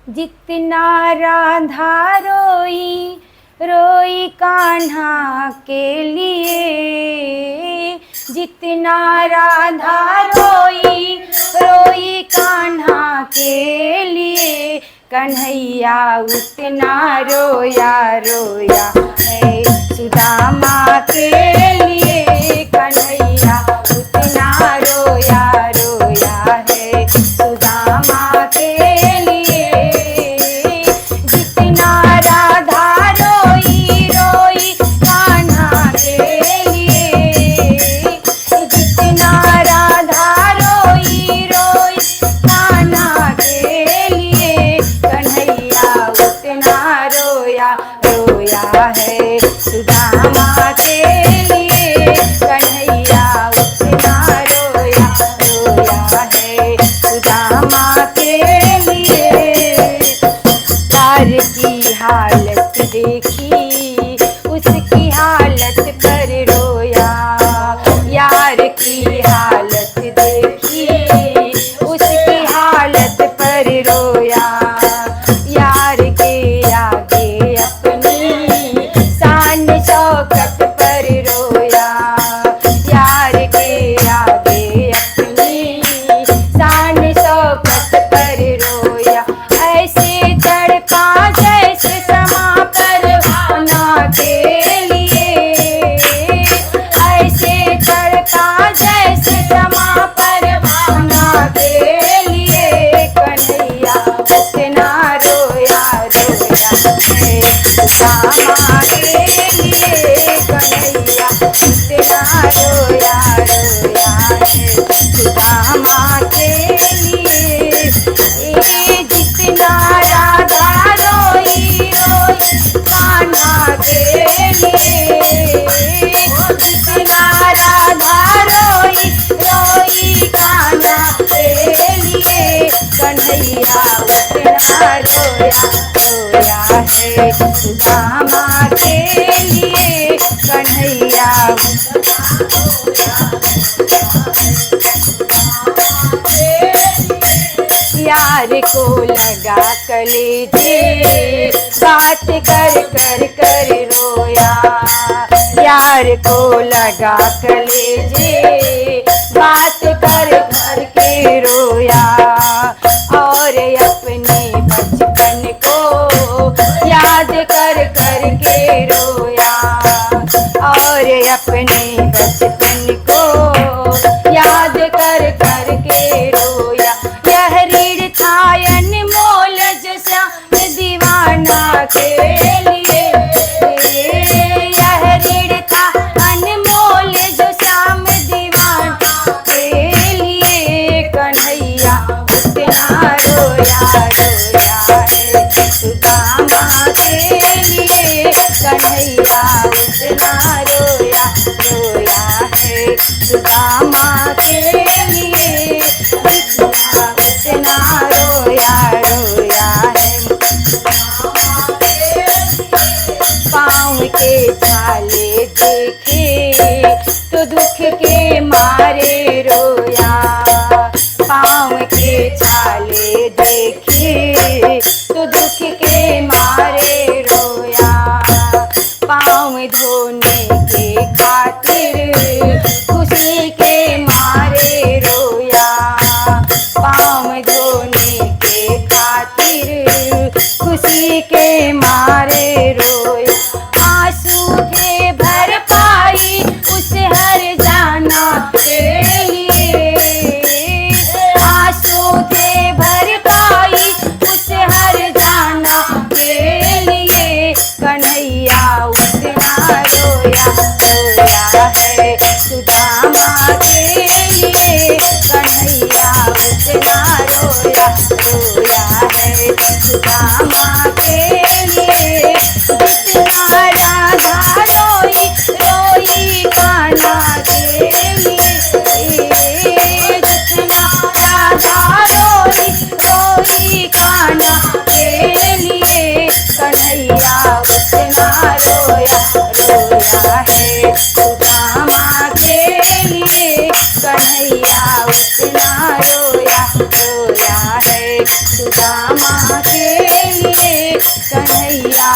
जितना राधा रोई रोई कान्हा के लिए, जितना राधा रोई रोई कान्हा के लिए, कन्हैया उतना रोया रोया है सुदामा के लिए, कन्हैया उतना रोया रोया है सुदामा के लिए। जितना राधा रोई रोई कान्हा के लिए, जितना राधा रोई रोई कान्हा के लिए, कन्हैया उतना रोया रोया है सुदामा के लिए, कन्हैया उतना रोया रोया है सुदामा के लिए। तार की हालत देखी उसकी हालत पर रोया, यार की हालत देखी उसकी हालत पर रोया, यार के आगे अपनी शान शौकत पर रोया, यार के आगे अपनी शान शौकत पर रोया। ऐसे तड़पा जैसे समा परवाना के लिए, ऐसे तड़पा जैसे समा परवाना के लिए, कन्हैया उतना रोया रोया है सुदामा के लिए, कन्हैया उतना रोया रोया है सुदामा के लिए। जितना राधा रोई रोई कान्हा के लिए, जितना राधा रोई रोई कान्हा के लिए, कन्हैया उतना रोया रोया है सुदामा के लिए, कन्हैया उतना यार को लगा कलेजे बात कर कर कर रोया, यार को लगा कलेजे बात कर कर के रोया, और अपने बचपन को याद कर कर के रोया, और अपने बचपन को याद कर कर के रोया। यह ऋण था अनमोल जो श्याम दीवाना के लिए, यह ऋण था अनमोल जो श्याम दीवाना के लिए, कन्हैया उतना रोया रोया है सुदामा के लिए, कन्हैया उतना रोया रोया है सुदामा के लिए, उतना रोया रोया है। पाँव के छाले देखे तो दुख के मारे रोया, पाँव के छाले देखे तो दुख के मारे रोया, पाँव धोने के खातिर खुशी के मारे रोया, पाँव धोने के खातिर खुशी के मारे रोया। आंसू के भर पाई उस हर जाना के लिए, आंसू के भर पाई उस हर जाना के लिए, कन्हैया उतना रोया रोया है सुदामा के लिए, कन्हैया उतना रोया रोया है सुदामा के लिए। कन्हैया